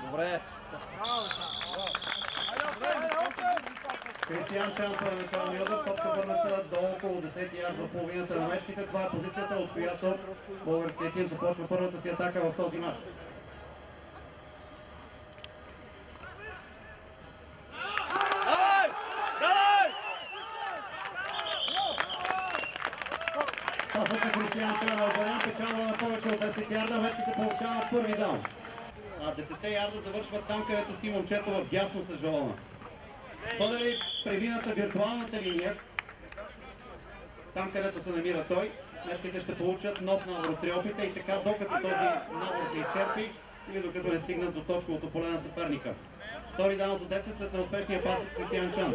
Добре. Кристиян Чанов на началния удар, топка върната до около 10 ярд за половината на мечките. Това е позицията, от която българският тим започва първата си атака в този мач. Пасът на Кристиян Чанов, вариант печалва на повече от 10 ярда, мечките получават първи даун. 10 ярда завършват там, където стои момчето в дясно с жалона. Бъде ли премината виртуалната линия, там където се намира той, мечките ще получат нов набор от 3 опита и така докато този набор се изчерпи или докато не стигнат до точковото поле на съперника. Втори даун за 10 след неуспешния пас от Кристиян Чан.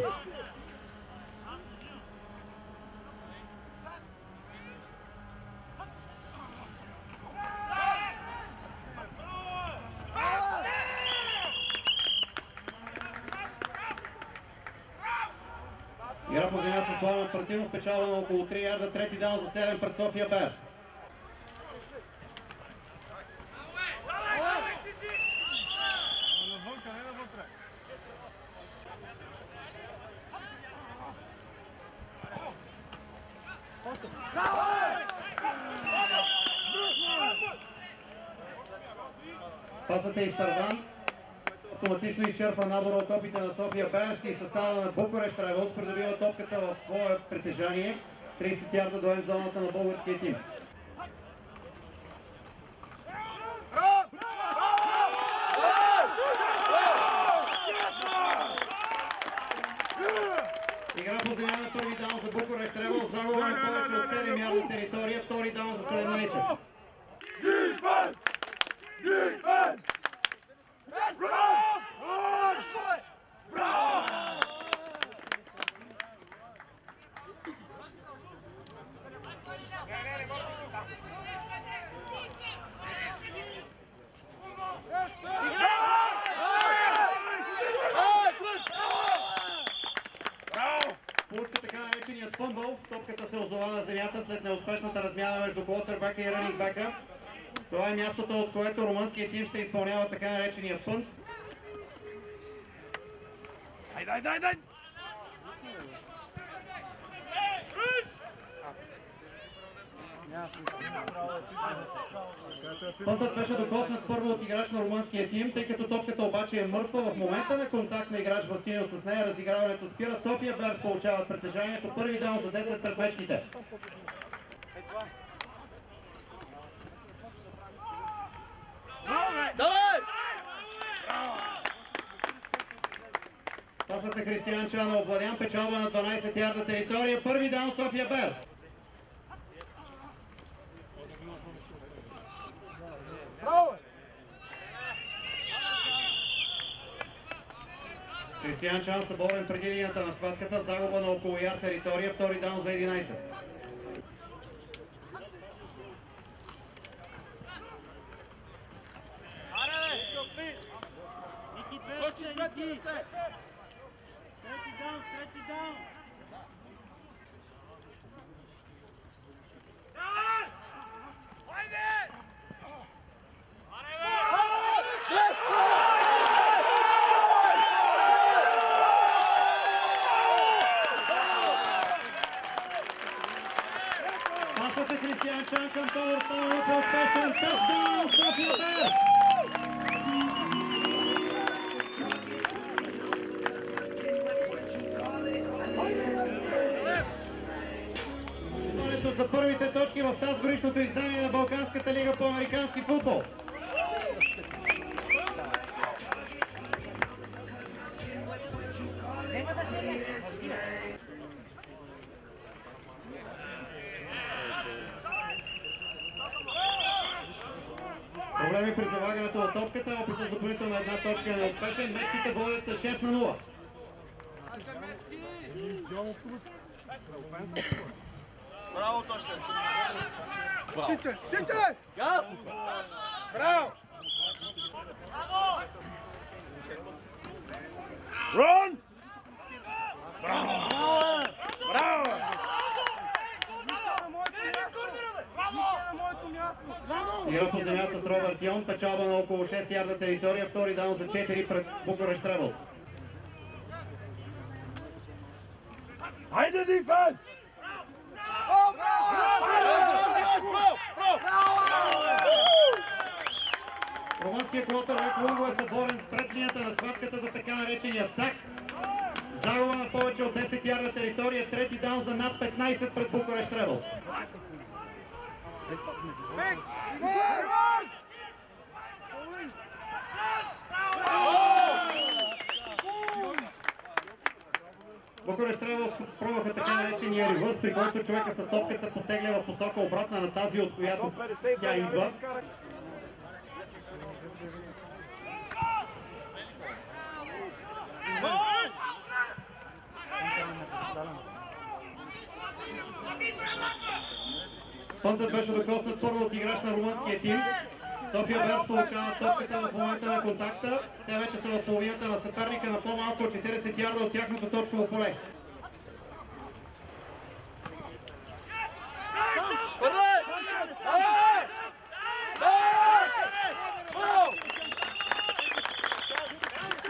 Игра по земя с Пламен Партинов, печалва на около 3 ярда, трети даун за 7 пред София Берс. Пасът е изтърван. Автоматично изчерпва набора от опита на София Берс и състава на Букурещ Райволс придобива топката в своя притежание. 30 ярда до зоната на българския тим. Игра по земя на първи даун за Букурещ Райволс, загуба на повече от 7 ярда територия, втори даун за 17. Defense! Defense! Получи така нареченият фъмбъл, топката се озова на земята след неуспешната размяна между квотербека и рънингбека. Това е мястото, от което румънският тим ще изпълнява така наречения пънт. Дай! Пънтът беше докоснат първо от играч на румънския тим, тъй като топката обаче е мъртва. В момента на контакт на играч в синьо с нея, разиграването спира. София Берс получават притежанието. Първи даун за 10 пред мечките. Пасът на Кристиян Чанов, Владян печалба на 12 ярда територия. Първи даун София Берс. Кристиян Чан съборен преди линията на схватката, загуба на около ярд територия, втори даун за 11. Трети даун! Пасът е Кристиян Чан към Тодор Станов, по-успешен тъчдаун София Берс! За първите точки в тазгоричното издание на Балканската лига по американски футбол. Проблеми при залагането на топката, опит за допълнителна една точка е неуспешен. Мечките водят с 6-0. Браво, Тошев! Тиче! Газ! Браво! 6 ярда територия, втори даун за 4 пред Букурещ Требълс. Айде, дефенс! Румънският квотербек Лунго е съборен пред линията на схватката за така наречения сак. Загуба на повече от 10 ярда територия, трети даун за над 15 пред Букурещ Требълс. Букурещ Требълс пробваха така наречения ревърс, при който човека с топката потегля в посока обратна на тази, от която тя идва. Пънтът беше докоснат първо от играч на румънския тим. София Берс получава топката в момента на контакта. Те вече са в половината на съперника на по-малко от 40 ярда от тяхното точково поле.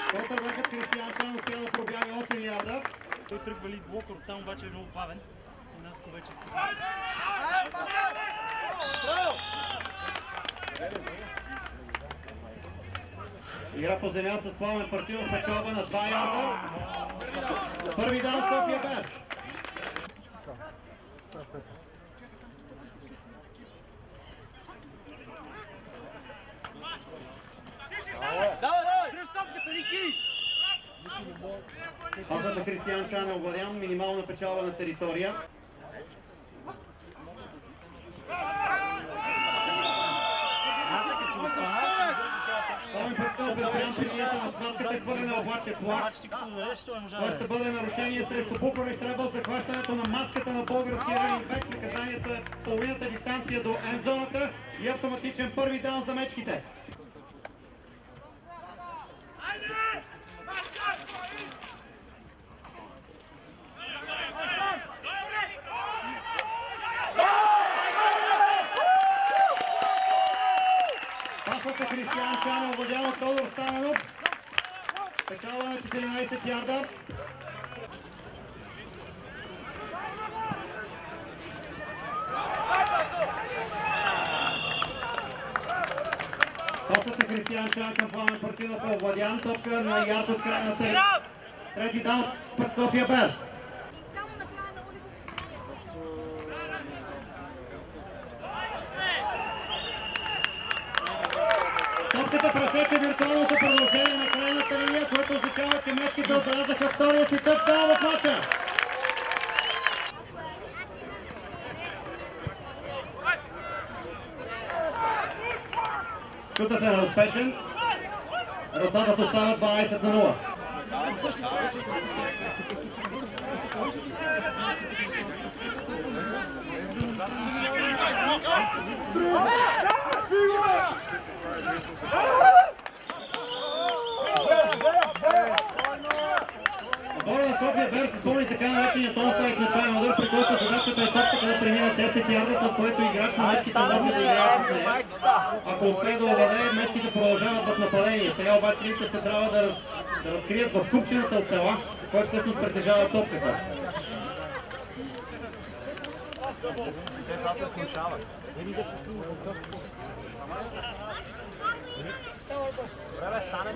Квотербекът Кристиан Чан успя да пробяга 8 ярда. Той тръгва лид блокър, там обаче е много бавен. И Наско вече Игра по земя с Пламен Партинов, печалба на 2 ярда. Първи даун София Берс. Пасът на Кристиан Чан е овладян, минимална печалба на територия. Пламен Партинов е спрян при линията на схватката, хвърлена обаче флаг. Това ще бъде нарушение срещу Букурещ Требълс. Захващането на маската на българския ранинг бек. Наказанието е половината дистанция до ендзоната и автоматичен първи даун за мечките. Пасът е Кристиан Чан, овладян от Тодор Стаменов. Печалба на 14 ярда. Пасът е Кристиан Чан към Пламен Партинов, е овладян. Топка на ярд от края на серията. Трети даун път София Берс. Топката пресече виртуалното продължение на крайната линия, което означава, че мечките отбелязаха втория си тъчдаун в мача. Шутът е неуспешен. Резултатът остава 12-0. Отбора на София Берс изпълни така наречения онсайд начален удар, при който задачата е топката да премине 10 ярда, след което играч на мечките може да играят с нея. Ако успее да овладее, мечките продължават в нападение. Сега обаче лидите ще трябва да разкрият в купчината от тела, който всъщност притежава топката.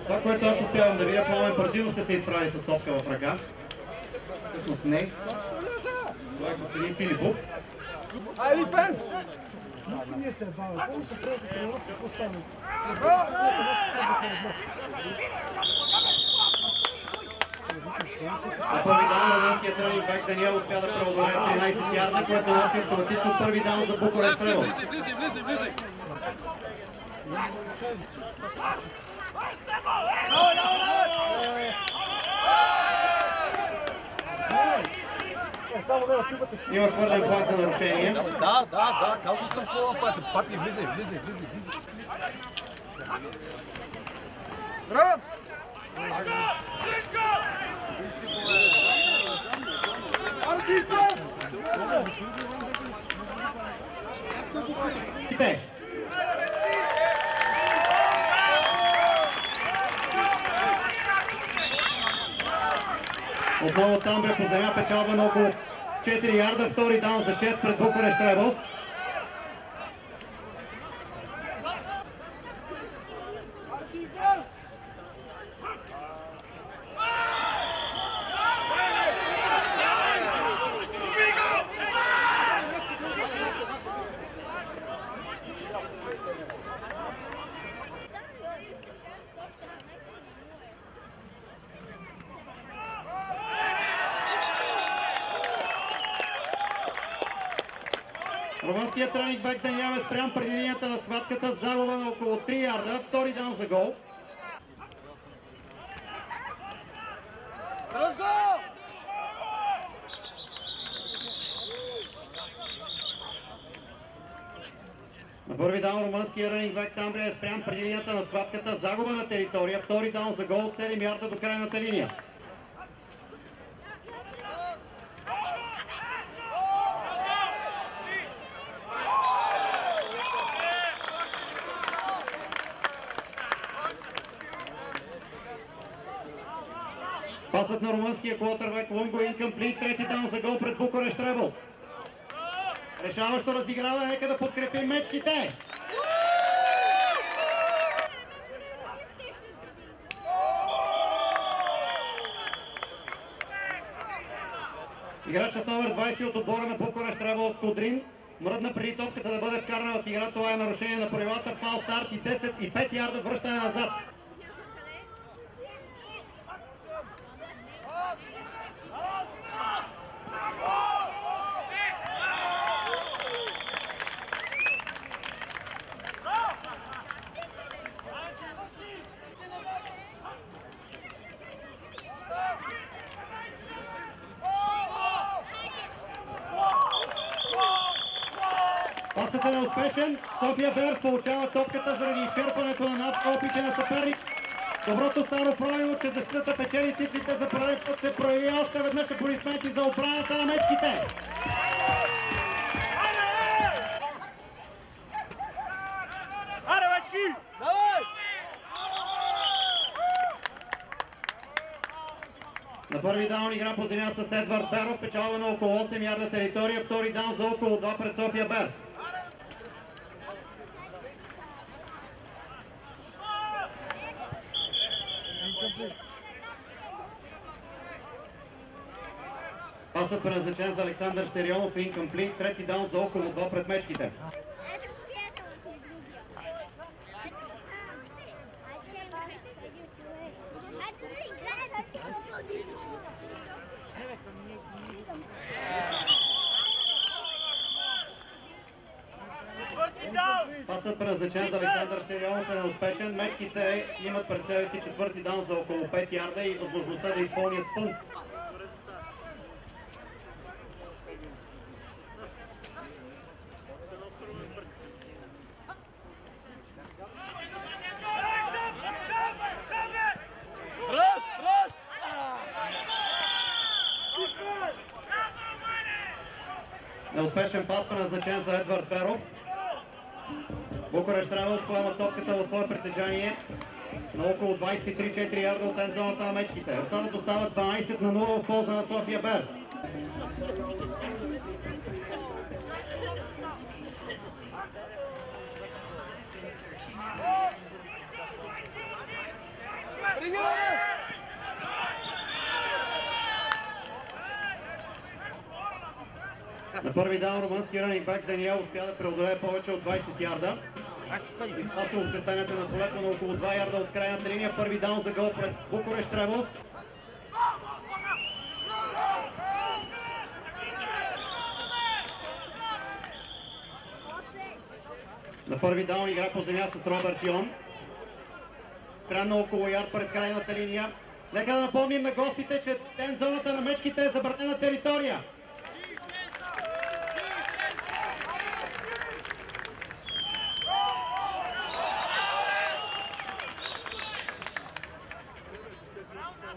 Това, което аз успявам да видя, Пламен Партинов ще се изправи с топка в ръка. Всъщност не. Това е господин Филипов. Айде, фенс! На първи даун румънският ранинг бек Даниел успя да преодолее 13 ярда, което носи автоматично първи даун за Букурещ Требълс. Има хвърлен флаг за нарушение. Да, казвам съм това в пътя. Папи, влизай. Браво! Отново Тамбре по земя, печалба на около 4 ярда, втори даун за 6 пред Букурещ Ребълс. Румънският ранинг-бек Даниел е спрян преди линията на схватката, загуба на около 3 ярда, втори даун за гол. На първи даун румънският ранинг-бек Тамбре е спрян преди линията на схватката, загуба на територия, втори даун за гол, 7 ярда до крайната линия. Пасът на румънския квотербек Лунго инкомплит, трети даун за гол пред Букурещ Ребълс. Решаващо разиграва, нека да подкрепим мечките! Играчът номер 20 от отбора на Букурещ Ребълс Кудрин мръдна преди топката да бъде вкарана в игра. Това е нарушение на правилата, фал старт и 10 и 5 ярда връщане назад. Пасът е неуспешен. София Берс получава топката заради изчерпването на опите на съперник. Доброто старо правило, че защитата печели титлите за пореден път се прояви още веднъж аплодисменти за отбраната на мечките. На първи даун игра по земя с Едвард Беров, печалба на около 8 ярда територия, втори даун за около 2 пред София Берс. Пасът предназначен за Александър Щерионов и инкомплит, трети даун за около 2 пред мечките. Пасът предназначен за Александър Щерионов е неуспешен. Мечките имат пред себе си четвърти даун за около 5 ярда и възможността да изпълнят пункт. Неуспешен пас, предназначен за Едвард Беров. Букурещ Ребълс поема топката в свое притежание на около 23-4 ярда от ендзоната на мечките. Резултатът остава 12-0 в полза на София Берс. На първи даун румънски ранинг-бек Даниел успя да преодолее повече от 20 ярда. Изпаса очертанията на полето на около 2 ярда от крайната линия. Първи даун за гол пред Букурещ Ребълс. На първи даун игра по земя с Робърт Йон. Спрян на около ярд пред крайната линия. Нека да напомним на гостите, че зоната на мечките е забранена територия.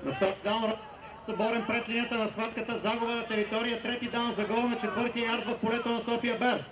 На втори даун борен пред линията на схватката, загуба на територия, трети даун за гол на четвъртия ярд в полето на София Берс.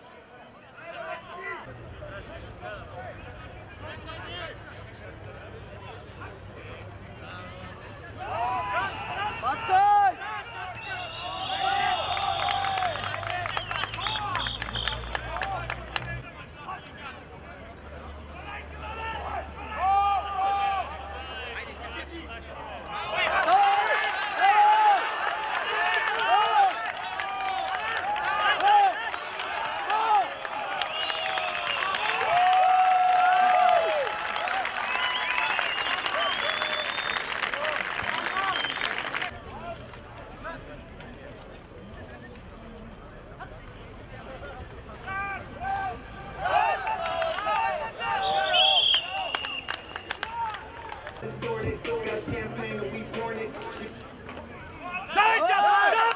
Давай, шап,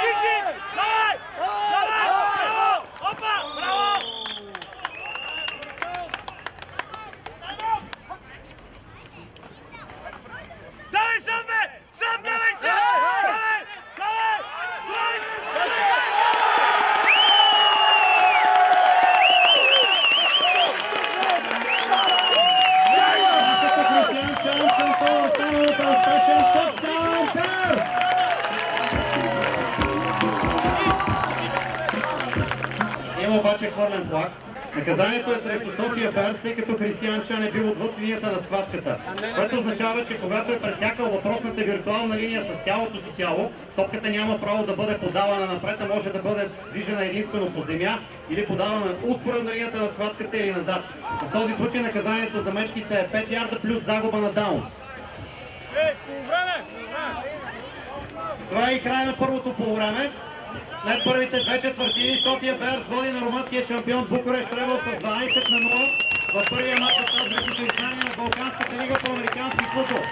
движи! Давай! Давай! Браво! Опа! Браво! Давай, шап, бе! Шап, давай, шап! Давай! Давай! Има обаче хвърлен флаг. Наказанието е срещу София Берс, тъй като Кристиан Чан е бил отвъд линията на схватката. Което означава, че когато е пресякал въпросната виртуална линия с цялото си тяло, топката няма право да бъде подавана напред, а може да бъде движена единствено по земя или подавана успоредно на линията на схватката или назад. В този случай наказанието за мечките е 5 ярда плюс загуба на даун. Това е и край на първото полувреме. След първите две четвъртини София Берс води на румънския шампион Букурещ Тревел с 12-0 в първия мач от тази издание на Балканската лига по американски футбол.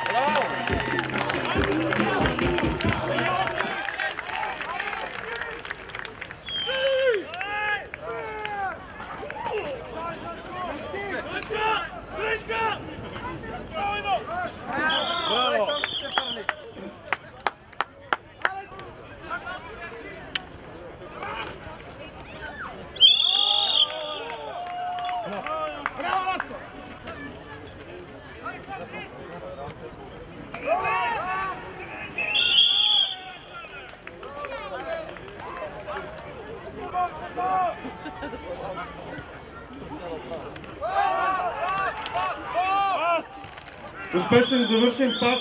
Успешен завършен пас,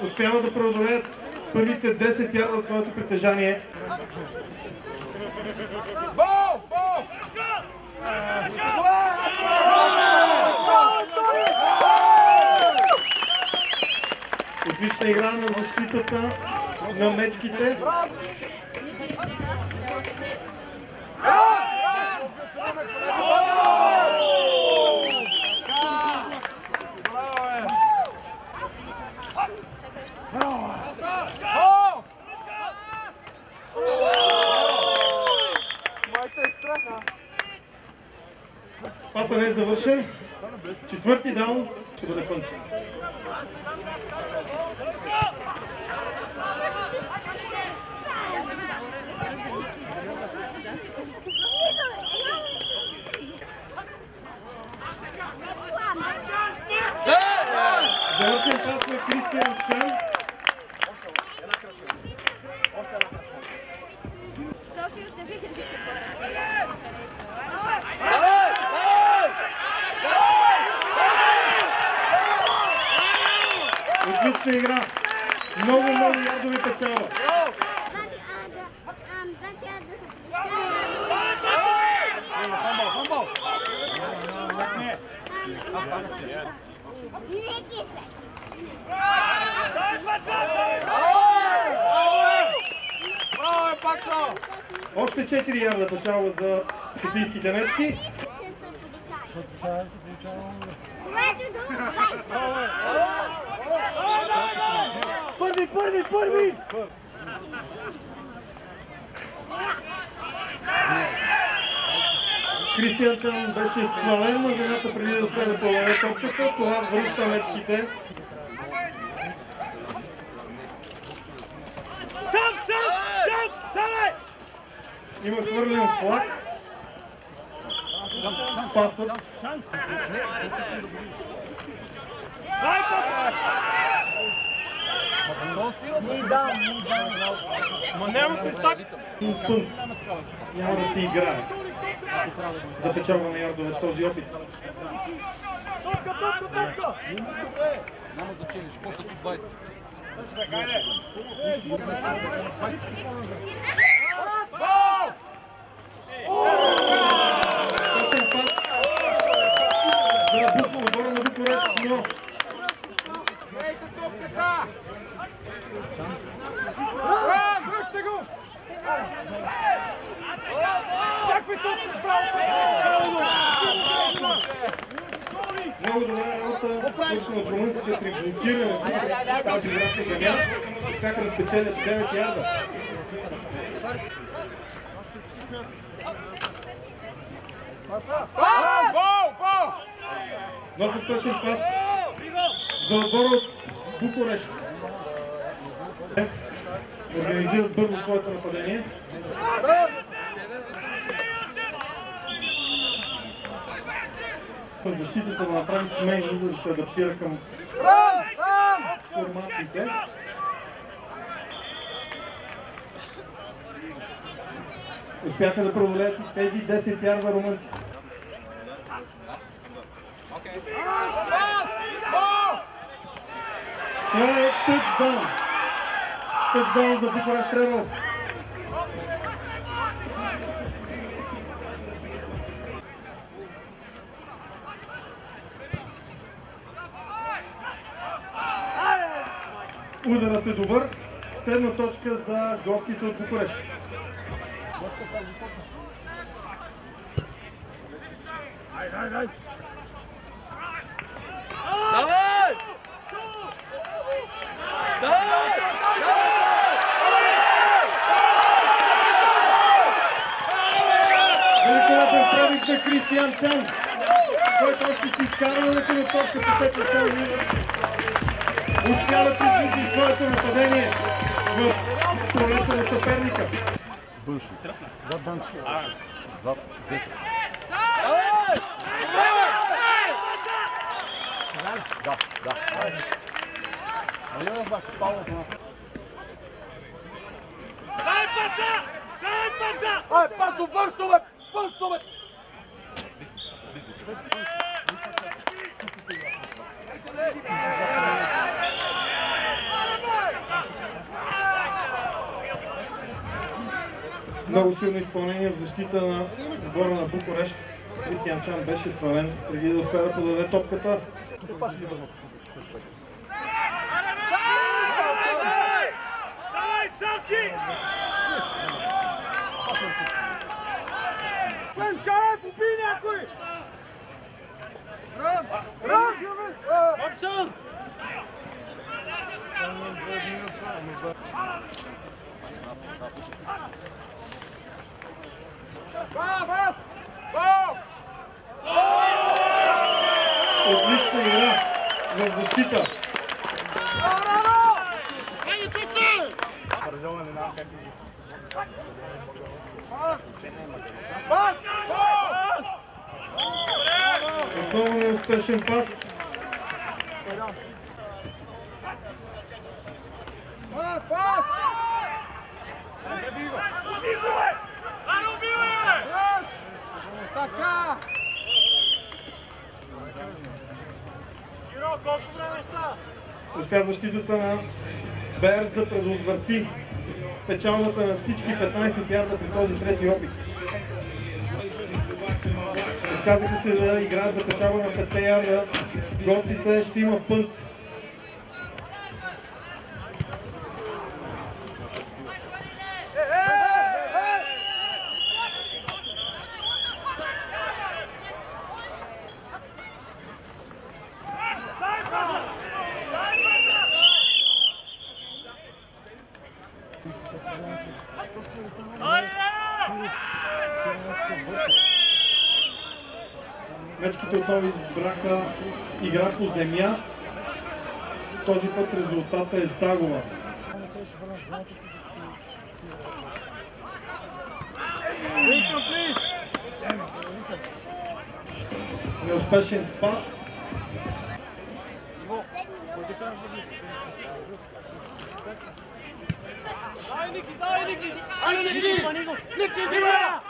успява да преодолеят първите 10 ярда от своето притежание. Отлична игра на защитата на мечките. Пасът не е завършен. Четвърти даун ще бъде пънт. Завършен пас на Кристиан Чан. Отлична игра. Много ярдови печала. Още 4 ярда печала за софийските мечки. Първи! Кристиан Чан беше свален на земята преди да успее да полове топката. Това връща мечките. Шап! Давай! Има хвърлен флаг. Пасът. Но няма контакт! Пънт. Няма да се играе. За печалба на ярдове този опит. Топка! Няма значение, ще почнат от 20. Точен пас за отбора на Букурещ, но Връщай го! Какви точно право! не много добра работа, свършена от румънците при блокирането на тази градска земя, как разпечелят с 9 ярда. Много успешен пас за отбора от Букурещ. Организират бързо своето нападение. Защитата да направи смени, за да се адаптира към формациите. Успяха да преодолеят тези 10 ярда румънци. Това е тъчдаун. Тъчдаун за Букурещ Ребълс. Ударът е добър. Седма точка за гостите от Букурещ. Великолепен пробив за Кристиан Чан, който още си изкарването на точката след начало успя да приближи своето нападение в полето на съперника. Външни. Зад Данчо. Зад 10. Да. Дай паца! Ай, Пацо, външно бе! Много силно изпълнение в защита на отбора на Букурещ. Кристиан Чан беше свален преди да успя да подаде топката. Давай, Савчи! Чарев, убий някой! Обсън! Отлична игра в защита. Отново неуспешен пас. Успя защитата на Берс да предотврати печалбата на всички 15 ярда при този трети опит. Отказаха се да играят за печалба на 5 ярда. Гостите ще има пънт. Мечките отново избраха игра по земя. Този път резултата е загуба. Неуспешен пас. Дай, Ники! Айде, Ники, взима!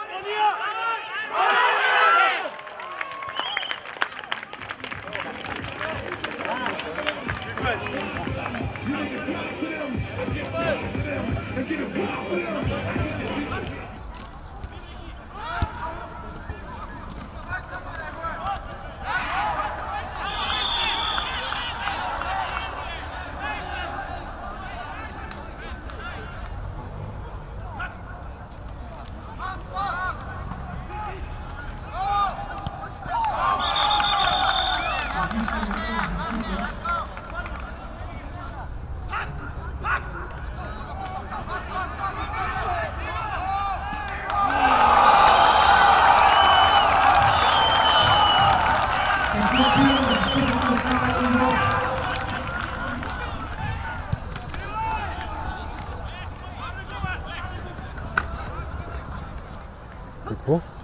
Какво?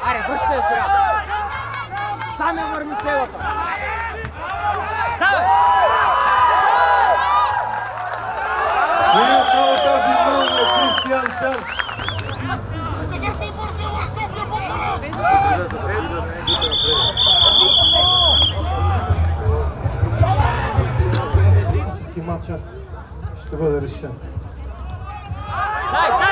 Аре, върште я сега! Сам я върни целата! Давай! Приятел тази гол е Кристиан Шан. И матча ще бъде решен. Дай!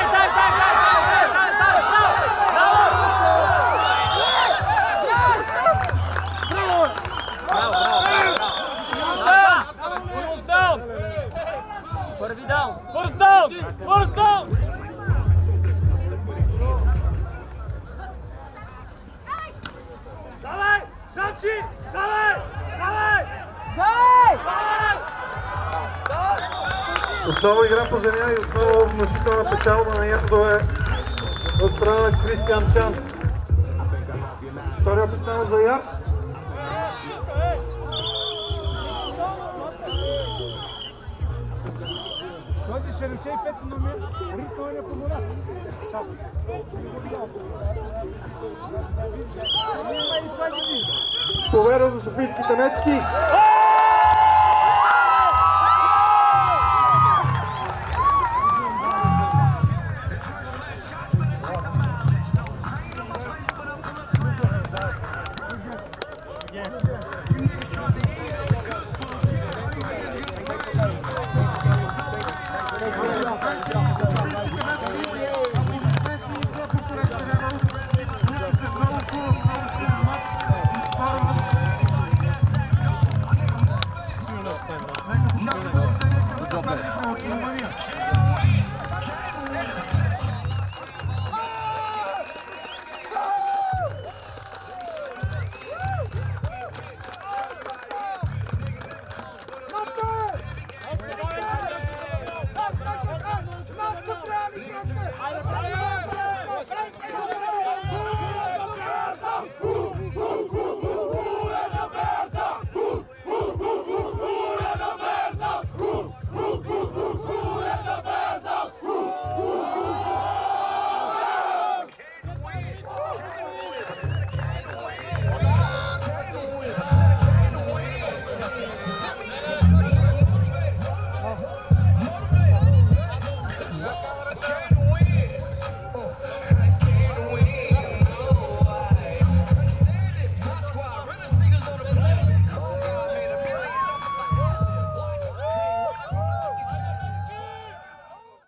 First down! момци! Давай! Давай! Отново игра по земя и отново внушителна печалба на ярдове от страна на Кристиан Чан. Втория печал за ярд. Този 65 номер, ритъл е помогна. Победа за софийските метки. Good job, man.